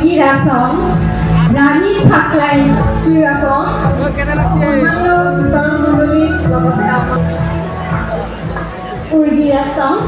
Girasong, Rani Chaklai Shirasong, Onmayo Bisaron Mondoli লগতে আমাৰ Urgirasong,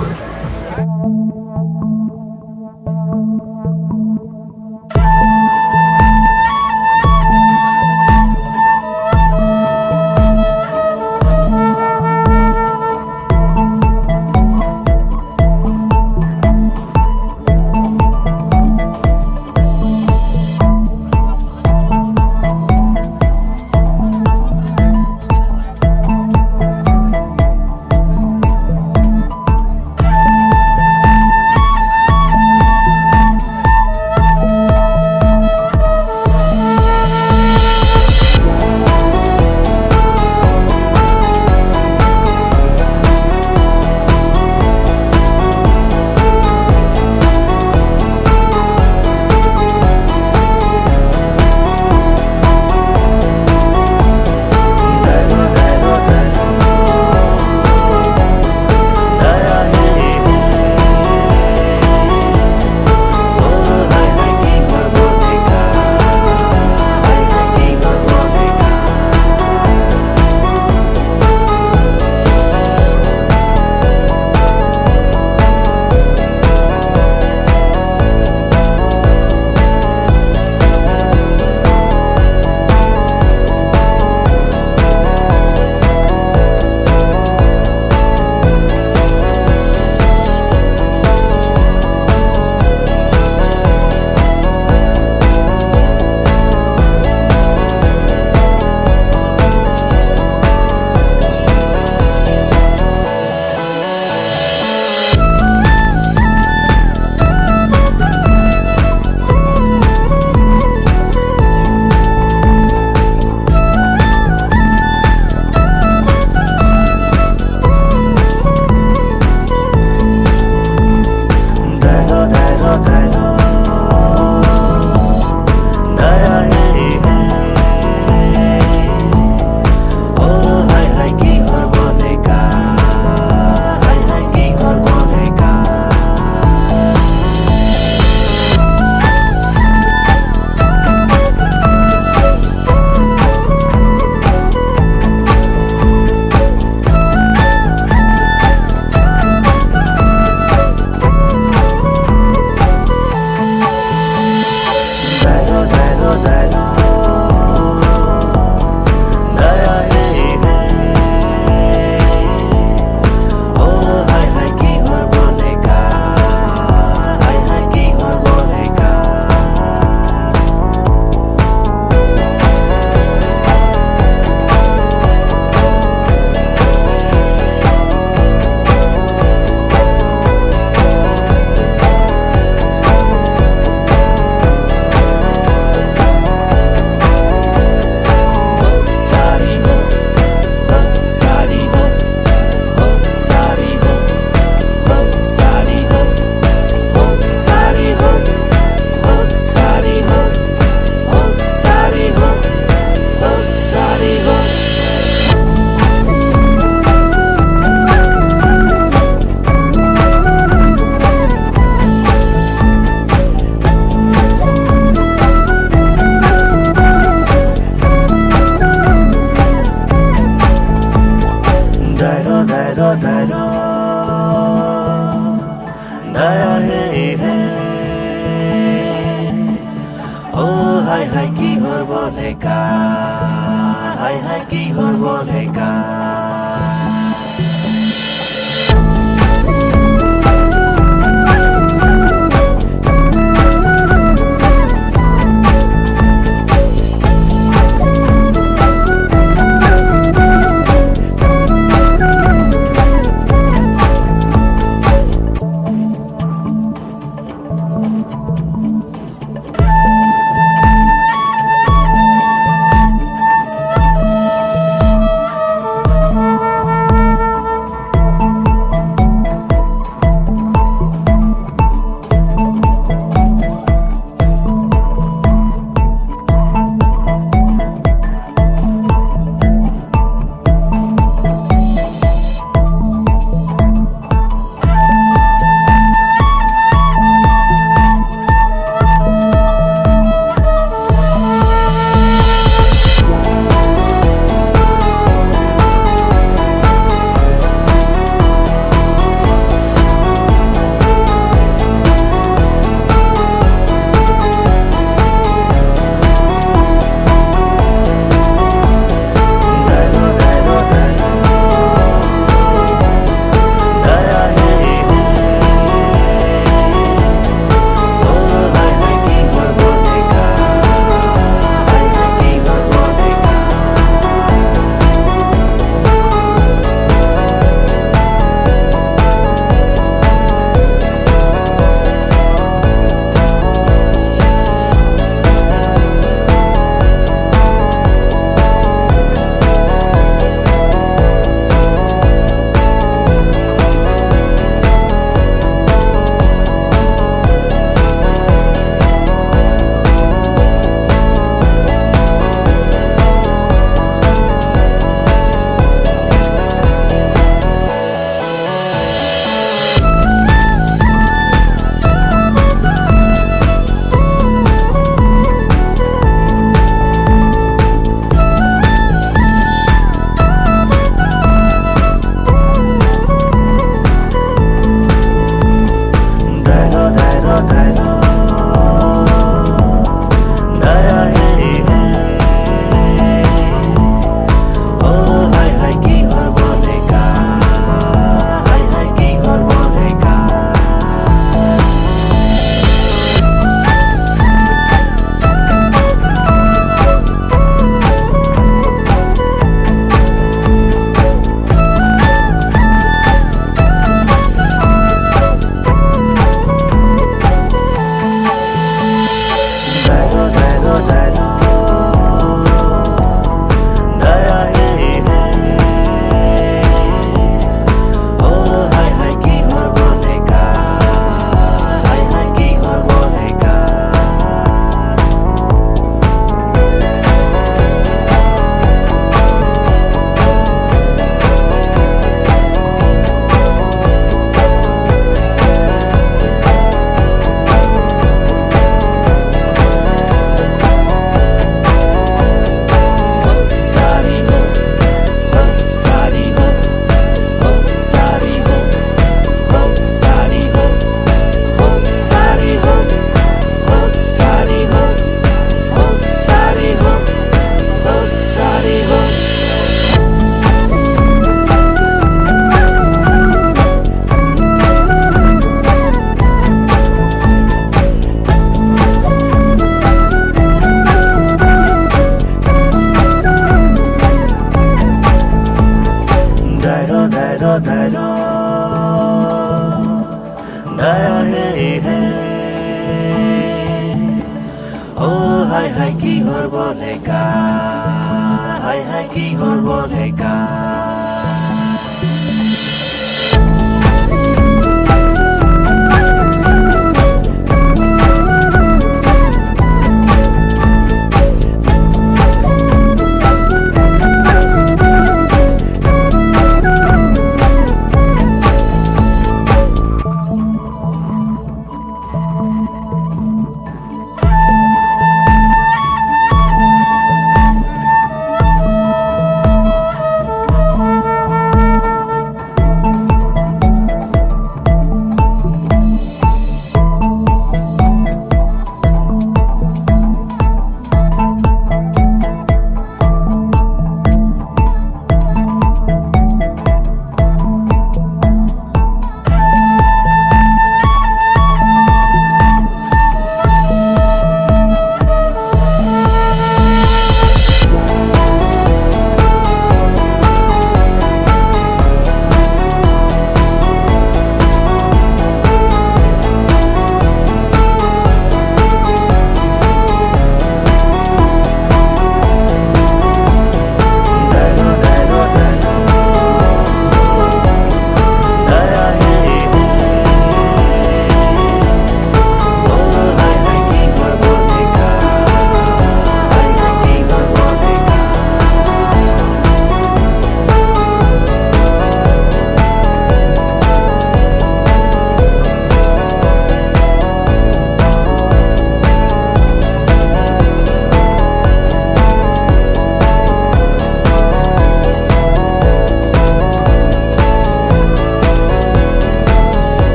হাই হাই কি হল বলে কা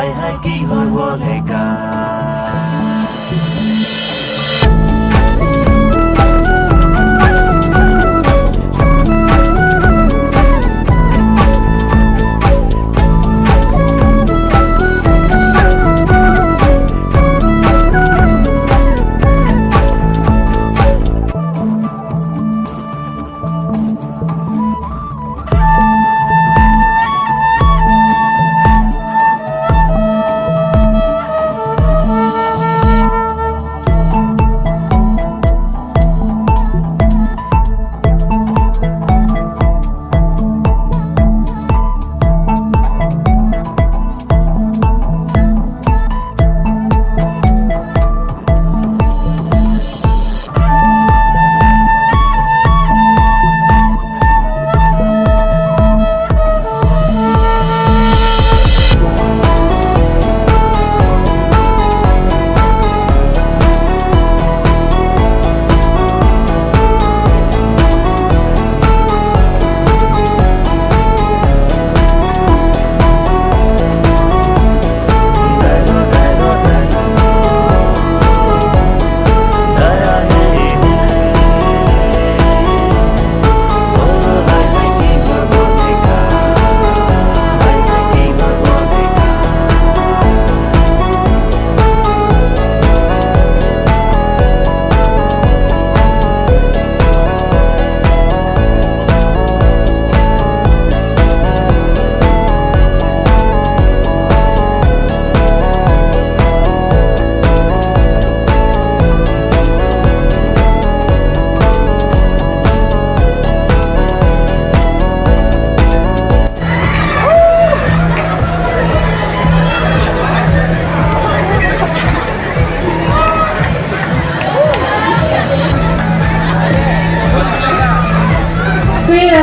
হাই হাই কি হৈ গ'ল হে কা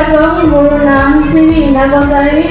Song মোৰ নাম Shri Rina বজাৰী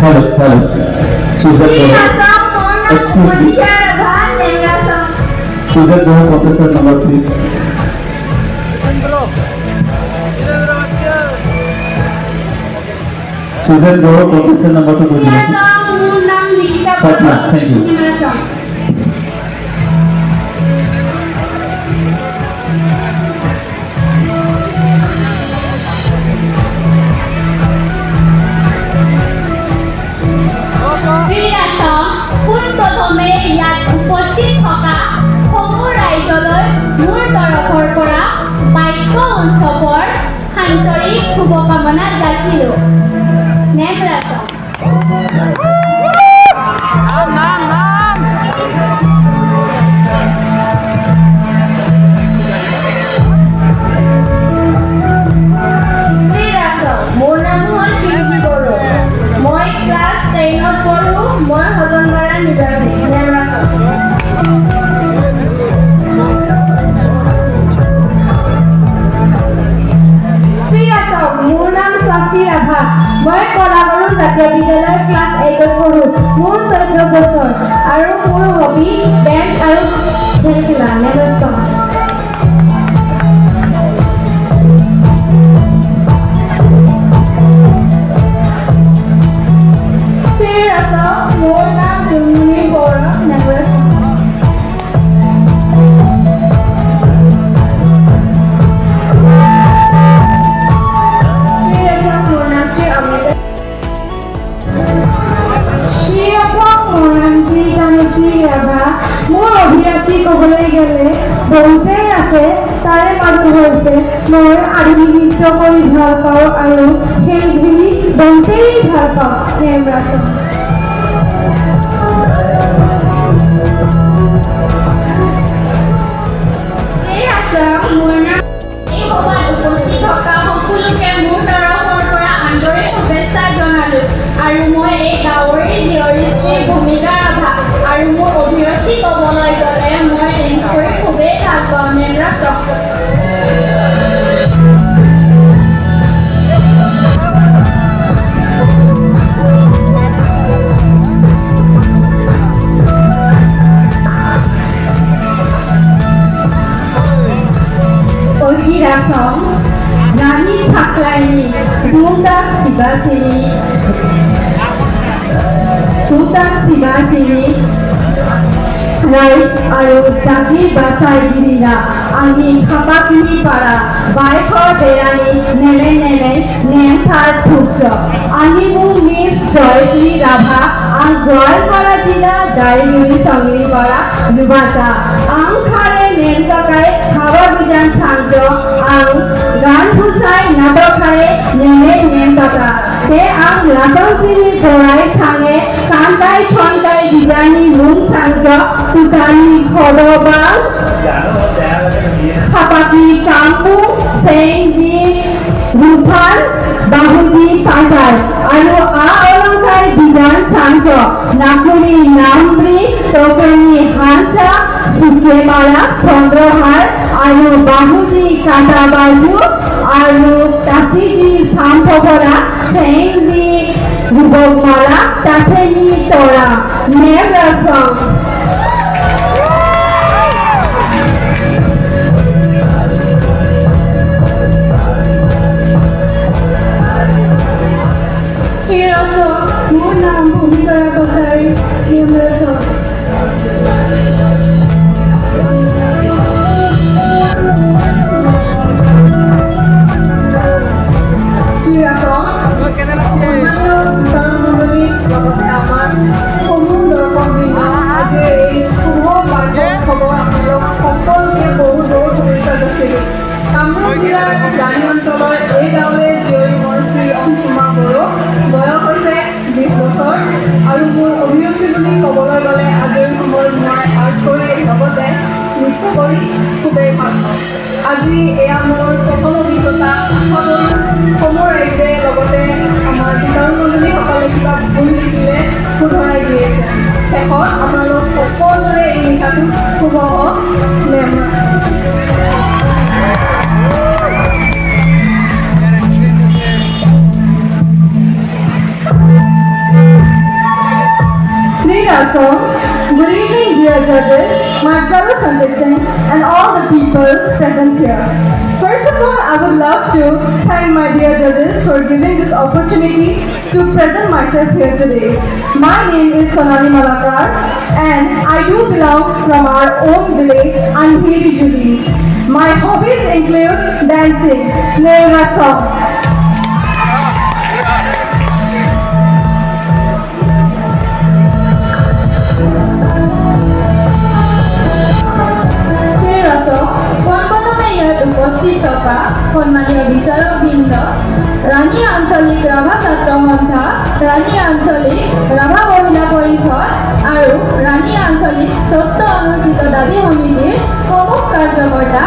Hello. Suzette excuse me. Suzette, go professor number please. Suzette, go professor number 2 please. Patna, thank you. শুভকামনা যাচিলো নেমৰাচন মোৰ হবি ডেন্স আৰু খেল খেলা নেভাৰ ষ্টপ মোৰ নাম জুনমণি বৰা নেভাৰ ষ্টপ মোৰ অভিলাষী ক'বলৈ গ'লে বহুতেই আছে তাৰে মাজত হৈছে মই আধুনিক নৃত্য কৰি ভাল পাওঁ আৰু খেল খেলি বহুতেই ভাল পাওঁ নেমৰাজন মোৰ নাম এই সভাত উপস্থিত থকা সকলোকে মোৰ তৰফৰ পৰা আন্তৰিক শুভেচ্ছা জনালোঁ আৰু মই এই গাঁৱৰে জীয়ৰী শ্ৰী ভূমিকা ৰাভা আৰু মোৰ অভিৰুচি ক'বলৈ গ'লে মই ডেন্স কৰি খুবেই ভাল পাওঁ নেমৰাজক Irasom, Rani Chakraini, Tutak Sivasini, Rice আৰু জাতি বাছাই দিলা আমি খাপাকিনি পাৰা বাইশ দেৰাণী নেমে নেমে নেমথাৰ থুকছ আনিবু মিছ জয়শ্ৰী ৰাভা আং গোৱালপাৰা জিলা দাইলুই সঙ্গী পাৰা লুবাটা আং খাৰে নেমটকাই খাবা বিজান চাংজ আং গান ফুসাই নাটকাৰে নেমে নেমটকা তে আং লাচংচিনি গৰাই চাঙে কান্তাই ছন্তাই বিজানি মুং চাংজ tukani khorobang khapati kampu sengdi ruphan bahudi pachar aru a olongkar bijan sangjo nakuri namri tokani hansa sukemara chandrohar aru bahudi katabaju aru tasidi sampobora sengdi rubokmala tatheni tora never song মোৰ নাম ভূমিকা ৰাভাচাৰী নেমৰাজন আমাৰ সমূহ দৰ্শকবৃন্দ আজি এই শুভ বাৰ্ষিক খবৰ আপোনালোক সকলোকে বহু বহুত শুভেচ্ছা যাচিলোঁ কামৰূপ জিলাৰ ৰাণী অঞ্চলৰ এই গাঁৱৰে জীয়ৰী মই শ্ৰী অংশুমা বড়ো বয়স হৈছে 20 বছৰ আৰু মোৰ অভিৰুচি বুলি ক'বলৈ গ'লে আজৰি সময়ত মই আৰ্ট কৰি লগতে নৃত্য কৰি খুবেই ভাল পাওঁ আজি এয়া মোৰ প্ৰথম অভিজ্ঞতা আশা কৰোঁ সমূহ ৰাইজে লগতে আমাৰ বিচাৰমণ্ডলীসকলে কিবা ভুল লিখিলে শুধৰাই দিয়ে শেষত আপোনালোক সকলোৰে এই নিশাটো শুভ হওক নেমৰাজ Good evening, dear judges, my fellow contestants, and all the people present here. First of all, I would love to thank my dear judges for giving this opportunity to present myself here today. My name is Sonali Malakar, and I do belong from our own village, Andheri Juli. My hobbies include dancing, Neemraj song. উপস্থিত থকা সন্মানীয় বিচাৰকবৃন্দ ৰাণী আঞ্চলিক ৰাভা ছাত্ৰ সন্থা ৰাণী আঞ্চলিক ৰাভা মহিলা পৰিষদ আৰু ৰাণী আঞ্চলিক স্বচ্ছ অনুষ্ঠিত দাবী সমিতিৰ প্ৰমুখ কাৰ্যকৰ্তা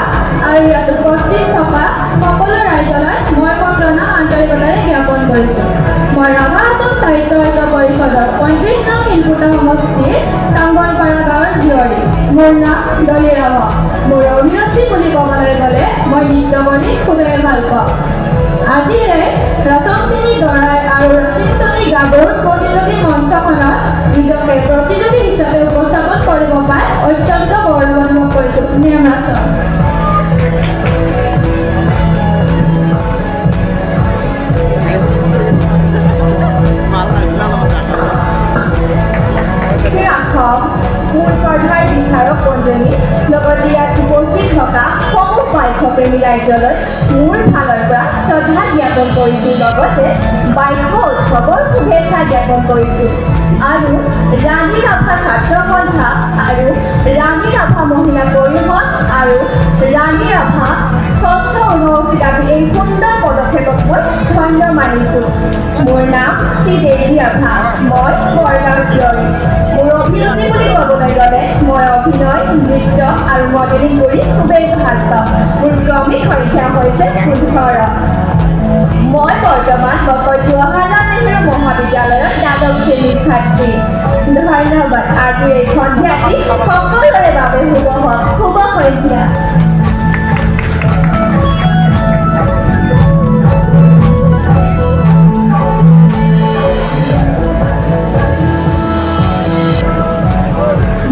আৰু ইয়াত উপস্থিত থকা সকলো ৰাইজলৈ মই মোৰ প্ৰণাম আন্তৰিকতাৰে জ্ঞাপন কৰিছোঁ মই ৰাভা আঞ্চল সাহিত্য ঐক্য পৰিষদৰ 35 নং শিলপুটা সমষ্টিৰ টাংগলপাৰা গাঁৱৰ জীয়ৰী মোৰ নাম ডলি ৰাভা মোৰ অভিৰুচি বুলি ক'বলৈ গ'লে মই নৃত্য কৰি খুবেই ভাল পাওঁ আজিৰে ৰচনশ্ৰী দৰাই আৰু ৰচিনশ্ৰী গাভৰুৰ প্ৰতিযোগী মঞ্চখনত নিজকে প্ৰতিযোগী হিচাপে উপস্থাপন কৰিব পাই অত্যন্ত গৌৰৱ অনুভৱ কৰিছোঁ। নিৰ্বাচন মোৰ শ্ৰদ্ধাৰ বিচাৰক মণ্ডলী লগতে ইয়াত উপস্থিত থকা সমূহ বাইকপ্ৰেমী ৰাইজলৈ মোৰ ফালৰ পৰা শ্ৰদ্ধা জ্ঞাপন কৰিছোঁ, লগতে বাইক উৎসৱৰ শুভেচ্ছা জ্ঞাপন কৰিছোঁ। আৰু ৰাণী ৰাভা ছাত্ৰ সন্থা আৰু ৰাণী ৰাভা মহিলা পৰিষদ আৰু ৰাণী ৰাভা ষষ্ঠ অনুষ্ঠিত এই সুন্দৰ পদক্ষেপক মই ধন্য মানিছোঁ। মোৰ নাম শ্ৰী দেৱী ৰাভা, মই বৰগাঁও জীয়ৰী। মোৰ অভিৰুচি বুলি ক'বলৈ গ'লে মই অভিনয়, নৃত্য আৰু মডেলিং কৰি খুবেই ভাল পাওঁ। মোৰ ক্ৰমিক সংখ্যা হৈছে ১৮। মই বৰ্তমান ডক্টৰ জৱাহৰলাল নেহৰু মহাবিদ্যালয়ৰ দ্বাদশ শ্ৰেণীৰ ছাত্ৰী। ধন্যবাদ। আজিৰ এই সন্ধিয়াটি সকলোৰে বাবে শুভ হওক। শুভ সন্ধিয়া।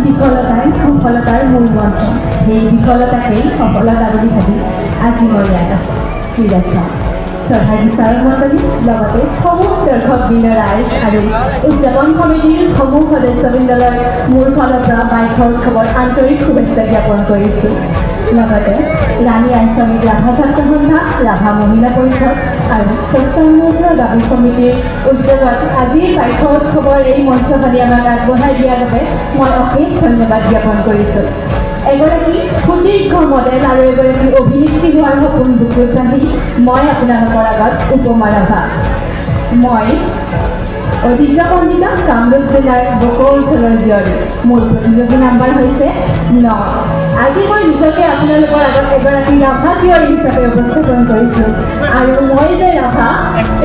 বিফলতাই সফলতাৰ মূল মন্ত্ৰ। সেই বিফলতাকেই সফলতা বুলি ভাবি আজি মই ইয়াত আছোঁ। শ্ৰীৰাজা শ্ৰদ্ধাৰ বিচাৰক মণ্ডলী লগতে সমূহ দৰ্শকবৃন্দ ৰাইজ আৰু উদযাপন সমিতিৰ সমূহ সদস্যবৃন্দলৈ মোৰ ফালৰ পৰা বাইক উৎসৱৰ আন্তৰিক শুভেচ্ছা জ্ঞাপন কৰিছোঁ। লগতে ৰাণী আঞ্চলিক ৰাভা ছাত্ৰ সন্থা, ৰাভা মহিলা পৰিষদ আৰু ষষ্ঠ অনুষ্ঠিত দাবী সমিতিৰ উদ্যোগত আজিৰ বাইক উৎসৱৰ এই মঞ্চখনি আমাক আগবঢ়াই দিয়াৰ বাবে মই অশেষ ধন্যবাদ জ্ঞাপন কৰিছোঁ। এগৰাকী সুদীৰ্ঘ মডেল আৰু এগৰাকী অভিনেত্ৰী হোৱাৰ সপোন বুকুত ৰাখি মই আপোনালোকৰ আগত উপমা ৰাভা। মই ঐতিহ্যমণ্ডিত কামৰূপ জিলাৰ বকো অঞ্চলৰ জীয়ৰী। মোৰ প্ৰতিযোগী নাম্বাৰ হৈছে 9। আজি মই নিজকে আপোনালোকৰ আগত এগৰাকী ৰাভা জীয়ৰী হিচাপে উপস্থাপন কৰিছোঁ। আৰু মই যে ৰাভা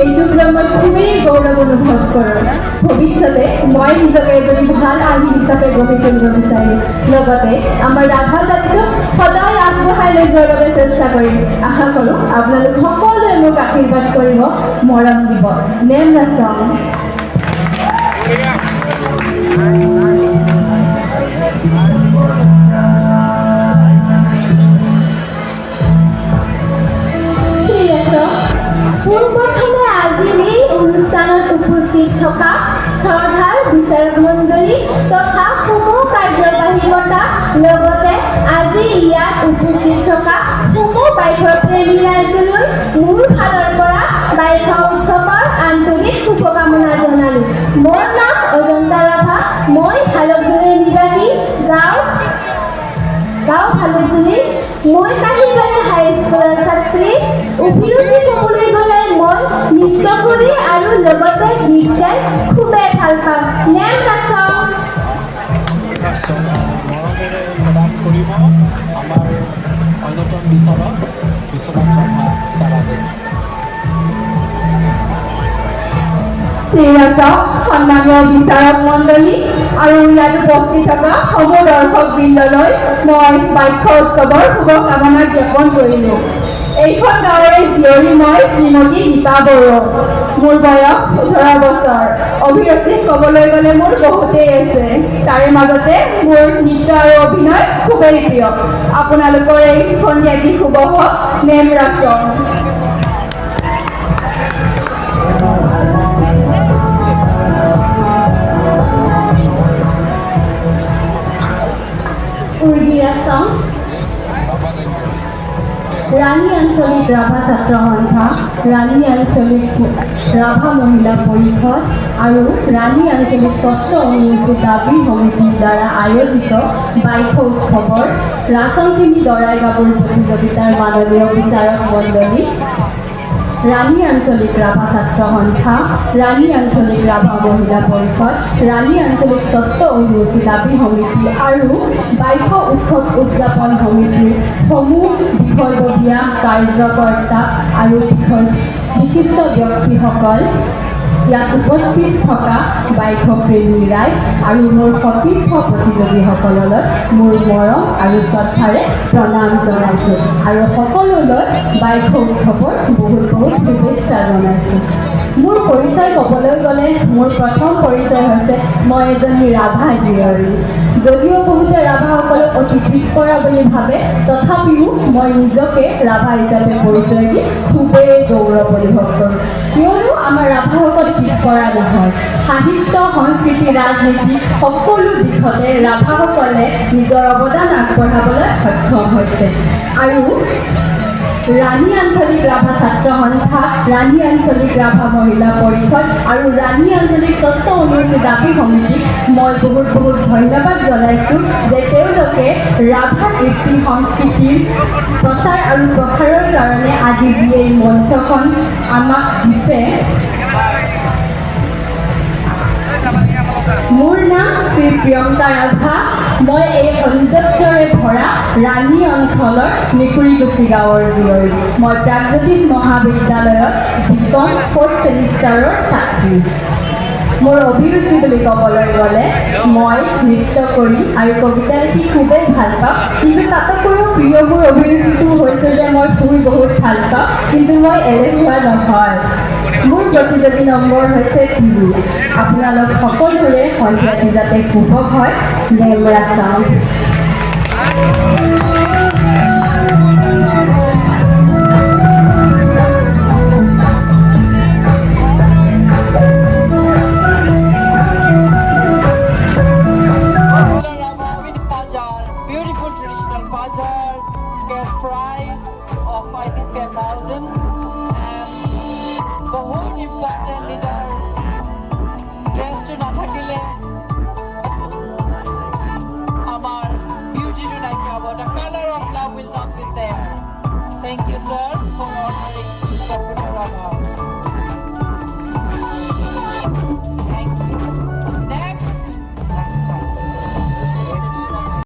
এইটোক লৈ মই খুবেই গৌৰৱ অনুভৱ কৰোঁ। ভৱিষ্যতে মই নিজকে এজনী ভাল আৰ্হি হিচাপে গঢ়ি তুলিব বিচাৰিম। লগতে আমাৰ ৰাভা জাতিটোক সদায় আগবঢ়াই লৈ যোৱাৰ বাবে চেষ্টা কৰিম। আশা কৰোঁ আপোনালোক সকলোৱে মোক আশীৰ্বাদ কৰিব, মৰম দিব। নেম নাচম। পোনপ্ৰথমে আজিৰ এই অনুষ্ঠানত উপস্থিত থকা শ্ৰদ্ধাৰ বিচাৰক মণ্ডলী তথা সমূহ কাৰ্যবাহী বঁটা লগতে আজি ইয়াত উপস্থিত থকা সমূহ বাইকৰ প্ৰেমী ৰাইজলৈ মোৰ ফালৰ পৰা বাইক উৎসৱৰ আন্তৰিক শুভকামনা জনালোঁ। মোৰ নাম অজন্তা ৰাভা। মই ভালুকজুলিৰ নিবাসী। গাঁও ভালুকজুলি। মই কাহিবাৰী হাইস্কুলৰ ছাত্ৰী। অভিৰুচি ক'বলৈ গ'লে মই নৃত্য কৰি আৰু লগতে গীত গাই খুবেই ভাল পাওঁ। নেম নাচম। প্ৰদান কৰিব আমাৰ অন্যতম বিচাৰক বিশ্বনাথ শৰ্মা দাদাদেৱ। শ্ৰীৰাজক সন্মানীয় বিচাৰক মণ্ডলী আৰু ইয়াত উপস্থিত থকা সমূহ দৰ্শকবৃন্দলৈ মই বাইক উৎসৱৰ শুভকামনা জ্ঞাপন কৰিলোঁ। এইখন গাঁৱৰে জীয়ৰী মই শ্ৰীমতী গীতা বড়ো। মোৰ বয়স 18 বছৰ। অভিৰুচি ক'বলৈ গ'লে মোৰ বহুতেই আছে। তাৰে মাজতে মোৰ নৃত্য আৰু অভিনয় খুবেই প্ৰিয়। আপোনালোকৰ এই সন্ধিয়াটি শুভ হওক। নেম ৰাখক। উৰ্গিৰাছম। ৰাণী আঞ্চলিক ৰাভা ছাত্ৰ সন্থা, ৰাণী আঞ্চলিক ৰাভা মহিলা পৰিষদ আৰু ৰাণী আঞ্চলিক ষষ্ঠ অনুষ্ঠিত দাবী সমিতিৰ দ্বাৰা আয়োজিত বাইক উৎসৱৰ ৰাচনশ্ৰী দৰাই গাভৰু প্ৰতিযোগিতাৰ মাননীয় বিচাৰক মণ্ডলী, ৰাণী আঞ্চলিক ৰাভা ছাত্ৰ সন্থা, ৰাণী আঞ্চলিক ৰাভা মহিলা পৰিষদ, ৰাণী আঞ্চলিক ষষ্ঠ অনুষ্ঠিত দাবী সমিতি আৰু বাইক উৎসৱ উদযাপন সমিতিৰ সমূহ বিষয়ববীয়া কাৰ্যকৰ্তা আৰু বিশিষ্ট ব্যক্তিসকল, ইয়াত উপস্থিত থকা বাইক প্ৰেমী ৰাইজ আৰু মোৰ সতীৰ্থ প্ৰতিযোগীসকললৈ মোৰ মৰম আৰু শ্ৰদ্ধাৰে প্ৰণাম জনাইছোঁ আৰু সকলোলৈ বাইক উৎসৱৰ বহুত বহুত শুভেচ্ছা জনাইছোঁ। মোৰ পৰিচয় ক'বলৈ গ'লে মোৰ প্ৰথম পৰিচয় হৈছে মই এজনী ৰাভা জীয়ৰী। যদিও বহুতে ৰাভাসকলক অতি পিছপৰা বুলি ভাবে, তথাপিও মই নিজকে ৰাভা হিচাপে পৰিচয় দি খুবেই গৌৰৱ অনুভৱ কৰোঁ। কিয়নো আমাৰ ৰাভাসকল পিছপৰা নহয়। সাহিত্য, সংস্কৃতি, ৰাজনীতি সকলো দিশতে ৰাভাসকলে নিজৰ অৱদান আগবঢ়াবলৈ সক্ষম হৈছে। আৰু ৰাণী আঞ্চলিক ৰাভা ছাত্ৰ সন্থা, ৰাণী আঞ্চলিক ৰাভা মহিলা পৰিষদ আৰু ৰাণী আঞ্চলিক স্বচ্ছ অনুসূচিত জাতি সমিতিক মই বহুত বহুত ধন্যবাদ জনাইছোঁ যে তেওঁলোকে ৰাভা কৃষ্টি সংস্কৃতিৰ প্ৰচাৰ আৰু প্ৰসাৰৰ কাৰণে আজি যি এই মঞ্চখন আমাক দিছে। মোৰ নাম শ্ৰী প্ৰিয়ংকা ৰাভা। মই এই সৌন্দৰ্যৰে ভৰা ৰাণী অঞ্চলৰ মেকুৰীকুচি গাঁৱৰ জীয়ৰী। মই প্ৰাগজ্যোতিষ মহাবিদ্যালয়ত বিকম 4th ছেমিষ্টাৰৰ ছাত্ৰী। মোৰ অভিৰুচি বুলি ক'বলৈ গ'লে মই নৃত্য কৰি আৰু কবিতা লিখি খুবেই ভাল পাওঁ, কিন্তু তাতকৈও প্ৰিয় মোৰ অভিৰুচিটো হৈছে যে মই ফুৰি বহুত ভাল পাওঁ, কিন্তু মই এলেহুৱা নহয়। মোৰ প্ৰতিযোগী নম্বৰ হৈছে 3। আপোনালোক সকলোৰে সন্ধিয়াটি যাতে শুভ হয়, নেমৰা চাওঁ। Beautiful traditional bazaar, cash prize of I think 10,000 and बहुत important